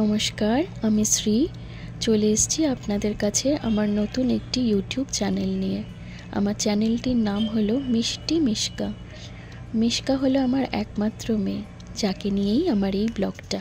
নমস্কার, আমি শ্রী। চলে এসেছি আপনাদের কাছে আমার নতুন একটি ইউটিউব চ্যানেল নিয়ে। আমার চ্যানেলটির নাম হলো মিষ্টি মিশকা। মিশকা হলো আমার একমাত্র মেয়ে, যাকে নিয়েই আমার এই ব্লগটা।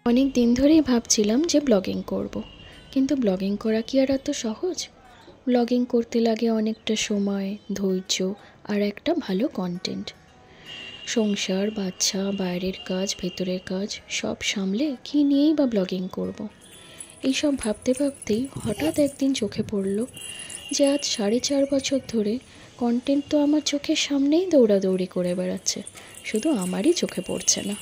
অনেক দিন ধরেই ভাবছিলাম যে ব্লগিং করব, কিন্তু ব্লগিং করা কি আর এত সহজ? ব্লগিং করতে লাগে অনেকটা সময়, ধৈর্য আর একটা ভালো কন্টেন্ট। সংসার, বাচ্চা, বাইরের কাজ, ভেতরের কাজ সব সামলে কী নিয়েই বা ব্লগিং করব। এইসব ভাবতে ভাবতেই হঠাৎ একদিন চোখে পড়ল যে আজ 4.5 বছর ধরে কন্টেন্ট তো আমার চোখের সামনেই দৌড়াদৌড়ি করে বেড়াচ্ছে, শুধু আমারই চোখে পড়ছে না।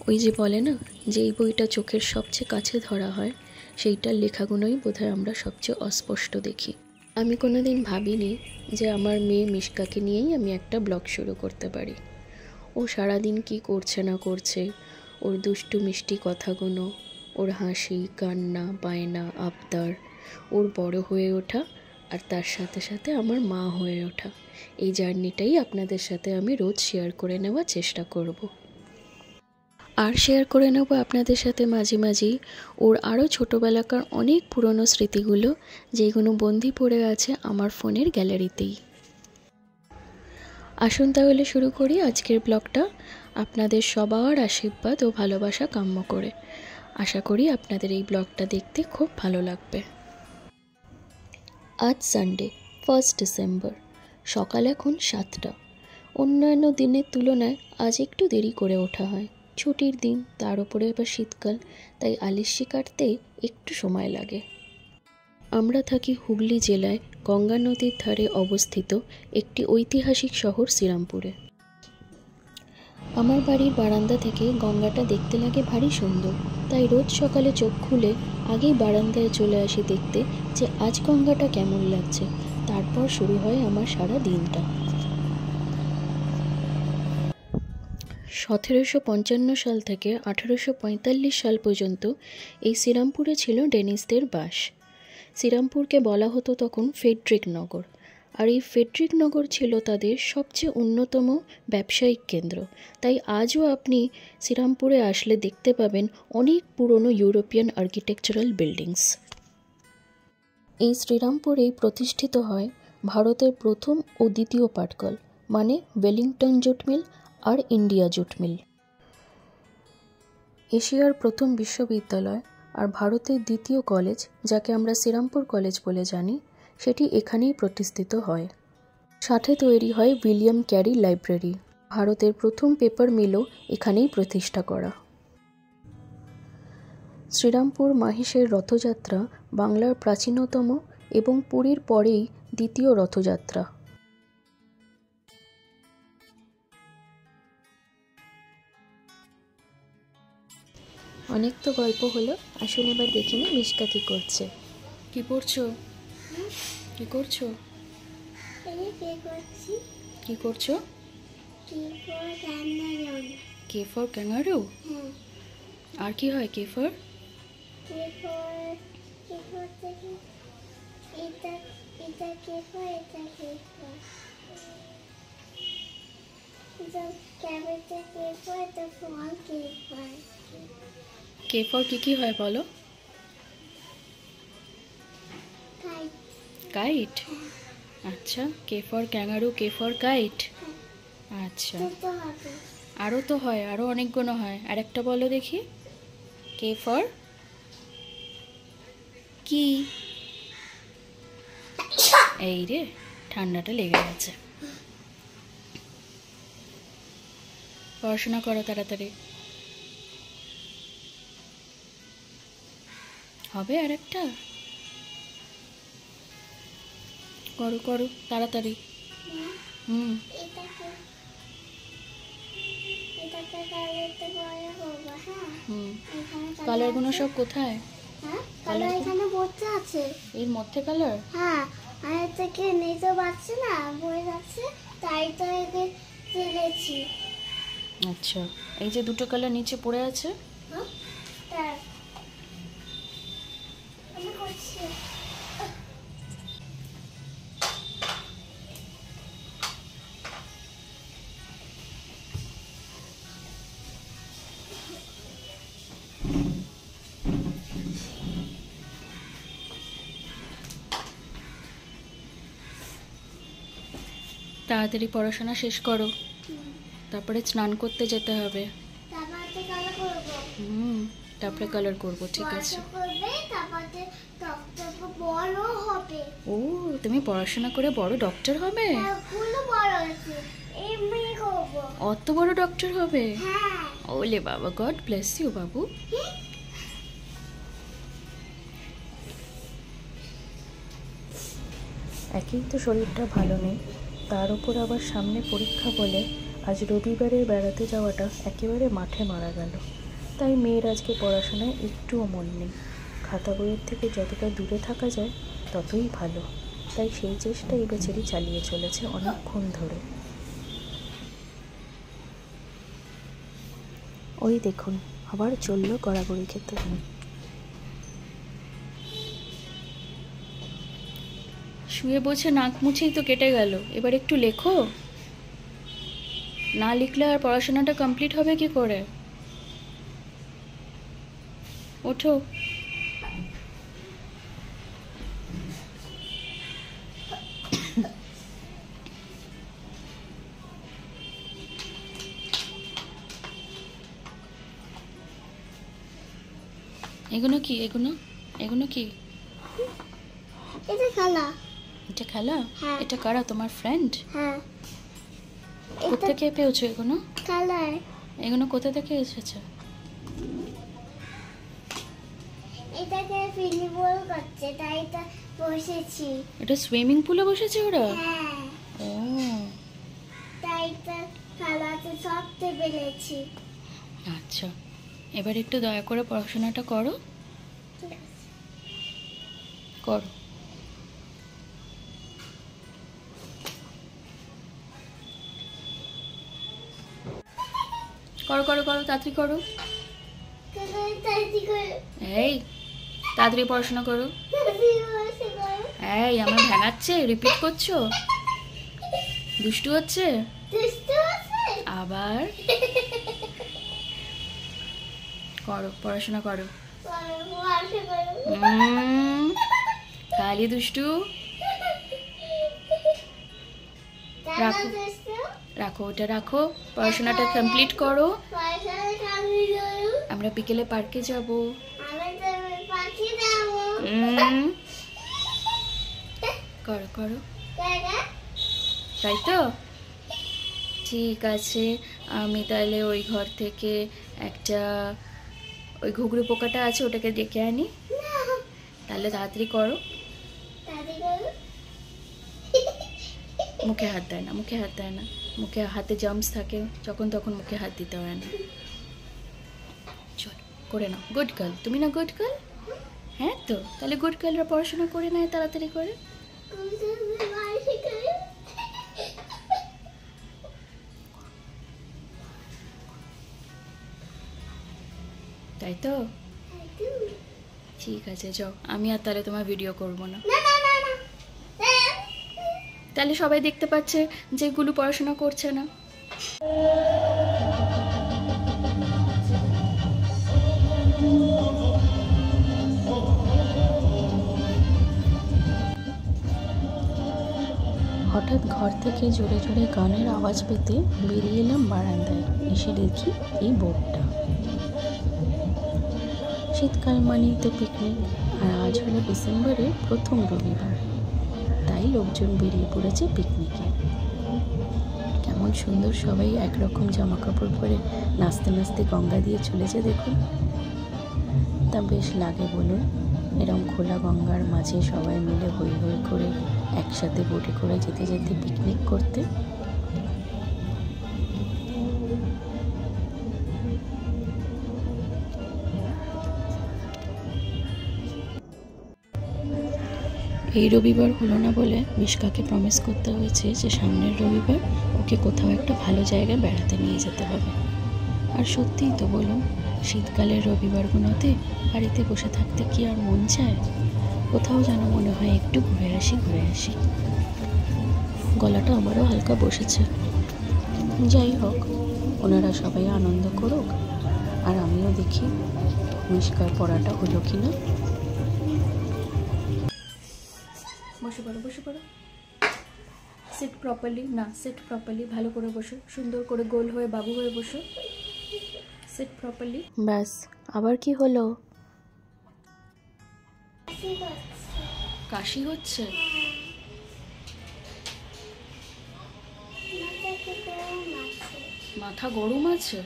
ওই যে বলে না, যে এই বইটা চোখের সবচেয়ে কাছে ধরা হয়, সেইটার লেখাগুলোই বোধহয় আমরা সবচেয়ে অস্পষ্ট দেখি। আমি কোনোদিন ভাবিনি যে আমার মেয়ে মিশকাকে নিয়েই আমি একটা ব্লগ শুরু করতে পারি। ও সারাদিন কি করছে না করছে, ওর দুষ্টু মিষ্টি কথাগুলো, ওর হাসি, কান্না, বায়না, আবদার, ওর বড় হয়ে ওঠা, আর তার সাথে সাথে আমার মা হয়ে ওঠা, এই জার্নিটাই আপনাদের সাথে আমি রোজ শেয়ার করে নেওয়ার চেষ্টা করব। আর শেয়ার করে নেব আপনাদের সাথে মাঝে মাঝেই ওর আরও ছোটোবেলাকার অনেক পুরনো স্মৃতিগুলো, যেগুলো বন্দি পড়ে আছে আমার ফোনের গ্যালারিতেই। আসুন তাহলে শুরু করি আজকের ব্লগটা, আপনাদের সবার আশীর্বাদ ও ভালোবাসা কাম্য করে। আশা করি আপনাদের এই ব্লগটা দেখতে খুব ভালো লাগবে। আজ সানডে 1 ডিসেম্বর, সকাল এখন 7টা। অন্যান্য দিনের তুলনায় আজ একটু দেরি করে ওঠা হয়। ছুটির দিন, তার উপরে এবার শীতকাল, তাই আলিস্যি কাটতে একটু সময় লাগে। আমরা থাকি হুগলি জেলায় গঙ্গা নদীর ধারে অবস্থিত একটি ঐতিহাসিক শহর শ্রীরামপুরে। আমার বাড়ির বারান্দা থেকে গঙ্গাটা দেখতে লাগে ভারী সুন্দর, তাই রোজ সকালে চোখ খুলে আগেই বারান্দায় চলে আসি দেখতে যে আজ গঙ্গাটা কেমন লাগছে। তারপর শুরু হয় আমার সারা দিনটা। 1755 সাল থেকে 1845 সাল পর্যন্ত এই শ্রীরামপুরে ছিল ডেনিশদের বাস। শ্রীরামপুরকে বলা হতো তখন ফেডরিক নগর, আর এই ফেডরিক নগর ছিল তাদের সবচেয়ে অন্যতম ব্যবসায়িক কেন্দ্র। তাই আজও আপনি শ্রীরামপুরে আসলে দেখতে পাবেন অনেক পুরনো ইউরোপিয়ান আর্কিটেকচারাল বিল্ডিংস। এই শ্রীরামপুরেই প্রতিষ্ঠিত হয় ভারতের প্রথম ও দ্বিতীয় পাটকল, মানে ওয়েলিংটন জুট মিল আর ইন্ডিয়া জুট মিল। এশিয়ার প্রথম বিশ্ববিদ্যালয় আর ভারতের দ্বিতীয় কলেজ, যাকে আমরা শ্রীরামপুর কলেজ বলে জানি, সেটি এখানেই প্রতিষ্ঠিত হয়। সাথে তৈরি হয় উইলিয়াম ক্যারি লাইব্রেরি। ভারতের প্রথম পেপার মিলও এখানেই প্রতিষ্ঠা করা। শ্রীরামপুর মাহিষের রথযাত্রা বাংলার প্রাচীনতম এবং পুরীর পরেই দ্বিতীয় রথযাত্রা। অনেক তো গল্প হলো, আসুন এবার দেখে নি মিশকা কি করছে। কি পড়ছো? কি করছো? কি করছো? K for kangaroo. আর কি হয় কে ফর? কে ফর কি হয় বলো? কাইট। আচ্ছা, K for kangaroo, K for kite. আচ্ছা, আরও তো হয়, আরও অনেকগুলো হয়। আরেকটা বলো দেখি। কে ফর কি? এই রে, ঠান্ডাটা লেগে গেছে। পড়াশোনা করো তাড়াতাড়ি, হবে আরেকটা। করো করো তাড়াতাড়ি। কালারগুলো সব কোথায়? কালার এখানে পড়তে আছে, এর মধ্যে কালার। হ্যাঁ, আর থেকে নিতে পারছে না, পড়ে যাচ্ছে, তাই তো একে ফেলেছি। আচ্ছা, এই যে দুটো কালার নিচে পড়ে আছে। হ্যাঁ, আমি করছি। তাড়াতাড়ি পড়াশোনা শেষ করো, তারপরে স্নান করতে যেতে হবে। তারপরে কালার করবো, ঠিক আছে। ও, তুমি পড়াশোনা করে বড় ডক্টর হবে? অত বড় ডক্টর হবে? ওলে বাবা, গড ব্লেস ইউ বাবু। একই তো শরীরটা ভালো নেই, তার উপর আবার সামনে পরীক্ষা বলে আজ রবিবারে বেড়াতে যাওয়াটা একেবারে মাঠে মারা গেল। তাই মেয়ের আজকে পড়াশোনায় একটুও মন নেই। খাতা বইয়ের থেকে যতটা দূরে থাকা যায় ততই ভালো, তাই সেই চেষ্টাই বেচারি চালিয়ে চলেছে অনেকক্ষণ ধরে। ওই দেখুন, আবার চললো গড়াগড়ি খেতে। শুয়ে বসে নাক মুছেই তো কেটে গেল, এবার একটু লেখো। না লিখলে আর পড়াশোনাটা কমপ্লিট হবে কি করে? ওঠো। এগুলো কি? এগুলো কি? এটা খেলা। এটা খেলা? হ্যাঁ। এটা কারা, তোমার ফ্রেন্ড? হ্যাঁ। কোথা থেকে পেয়েছো এগুলো? খেলায়। এগুলো কোথা থেকে এসেছে? এটাকে ফিলিবল করছে, তাই এটা বসেছি। এটা সুইমিং পুলে বসেছে ওরা? হ্যাঁ। ও, তাই এটা খেলাতে সবতে পেরেছি। আচ্ছা, এবার একটু দয়া করে পড়াশোনাটা করো। করো। করো করো করো, তাড়াতাড়ি করো। এই, তাড়াতাড়ি পড়াশোনা করো। এই, আমার ভেঙাচ্ছে, রিপিট করছো, দুষ্টু হচ্ছে আবার। করো, পড়াশোনা করো। খালি দুষ্টু। রাখো রাখো, ওটা রাখো, পড়াশোনাটা কমপ্লিট করো। আমরা বিকেলে পার্কে যাব। করো করো, তাই তো? ঠিক আছে, আমি তাহলে ওই ঘর থেকে একটা, ওই ঘুঘরু পোকাটা আছে ওটাকে ডেকে আনি। তাহলে তাড়াতাড়ি করো। মুখে হাত দেয় না, মুখে হাত দেয় না, মুখে হাতে জার্মস থাকে, যখন তখন মুখে হাত দিতে হয় না। চল করে নাও, গুড গার্ল। তুমি না গুড গার্ল? হ্যাঁ তো, তাহলে গুড গার্লরা পড়াশোনা করে নেয় তাড়াতাড়ি করে। তাই তো? ঠিক আছে, যাও, আমি আর তাহলে তোমার ভিডিও করব না। তাহলে সবাই দেখতে পাচ্ছে যে গুলু পড়াশোনা করছে না। হঠাৎ ঘর থেকে জোরে জোরে গানের আওয়াজ পেতে বেরিয়ে এলাম বারান্দায়। এসে দেখি এই বোর্ডটা, শীতকাল মানেই তো পিকনিক, আর আজ হলো ডিসেম্বরের প্রথম রবিবার, তাই লোকজন বেরিয়ে পড়েছে পিকনিকে। কেমন সুন্দর সবাই একরকম জামা কাপড় পরে নাচতে নাচতে গঙ্গা দিয়ে চলেছে দেখুন। তা বেশ লাগে বলুন, এরকম খোলা গঙ্গার মাঝে সবাই মিলে হই হই করে একসাথে বোটে করে যেতে যেতে পিকনিক করতে। এই রবিবার হলো না বলে মিশকাকে প্রমিস করতে হয়েছে যে সামনের রবিবার ওকে কোথাও একটা ভালো জায়গায় বেড়াতে নিয়ে যেতে হবে। আর সত্যিই তো বলুন, শীতকালের রবিবারগুলোতে বাড়িতে বসে থাকতে কি আর মন চায়? কোথাও যেন মনে হয় একটু ঘুরে আসি ঘুরে আসি। গলাটা আমারও হালকা বসেছে। যাই হোক, ওনারা সবাই আনন্দ করুক, আর আমিও দেখি মিশকার পড়াটা হলো কি না। বসে পড়ো, বসে পড়ো। সিট প্রপারলি, না সিট প্রপারলি, ভালো করে বসো, সুন্দর করে গোল হয়ে বাবু হয়ে বসো, সিট প্রপারলি। ব্যাস, আবার কি হলো? কাশি হচ্ছে? মাথা গরম আছে?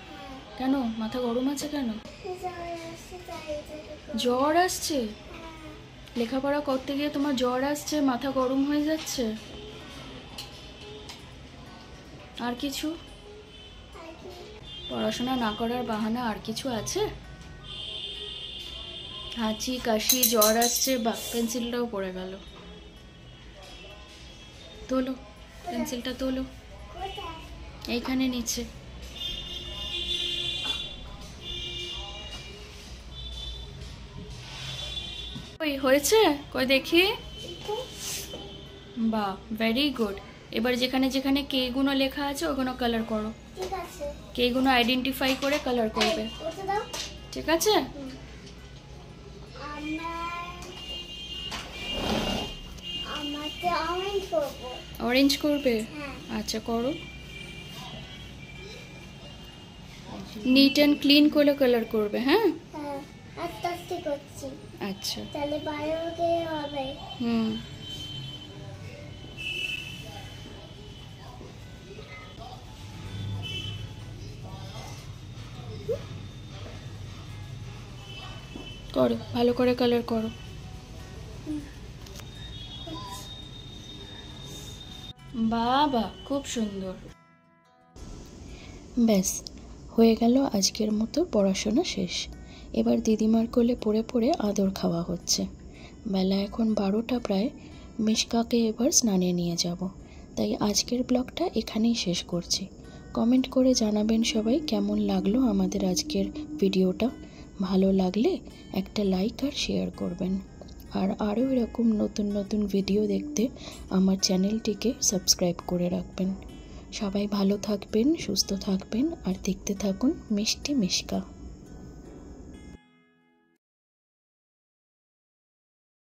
কেন মাথা গরম আছে কেন? জ্বর আসছে? লেখাপড়া করতে গিয়ে তোমার জ্বর আসছে, মাথা গরম হয়ে যাচ্ছে? আর কিছু? পড়াশোনা না করার বাহানা আর কিছু আছে? হাঁচি কাশি জ্বর আসছে, বা পেন্সিলটাও পড়ে গেল। তোলো পেন্সিলটা, তোলো, এইখানে নিচে। ওই হয়েছে, কই দেখি। বাহ, ভেরি গুড। এবার যেখানে যেখানে কে গুলো লেখা আছে ওগুলো কালার করো। ঠিক আছে, কে গুলো আইডেন্টিফাই করে কালার করবে। ঠিক আছে? অরেঞ্জ করবে? আচ্ছা করো, নিট অ্যান্ড ক্লিন করে কালার করবে। হ্যাঁ, আস্তে আস্তে করছি, আচ্ছা, তাহলে বাইরে হবে। করো, ভালো করে কালার করো। বাবা, খুব সুন্দর। ব্যাস, হয়ে গেল আজকের মতো পড়াশোনা শেষ। এবার দিদিমার কোলে পড়ে পড়ে আদর খাওয়া হচ্ছে। বেলা এখন 12টা প্রায়। মিশকাকে এবার স্নানে নিয়ে যাব, তাই আজকের ব্লগটা এখানেই শেষ করছি। কমেন্ট করে জানাবেন সবাই কেমন লাগলো আমাদের আজকের ভিডিওটা। ভালো লাগলে একটা লাইক আর শেয়ার করবেন। আর আরও এরকম নতুন নতুন ভিডিও দেখতে আমার চ্যানেলটিকে সাবস্ক্রাইব করে রাখবেন। সবাই ভালো থাকবেন, সুস্থ থাকবেন আর দেখতে থাকুন মিষ্টি মিশকা।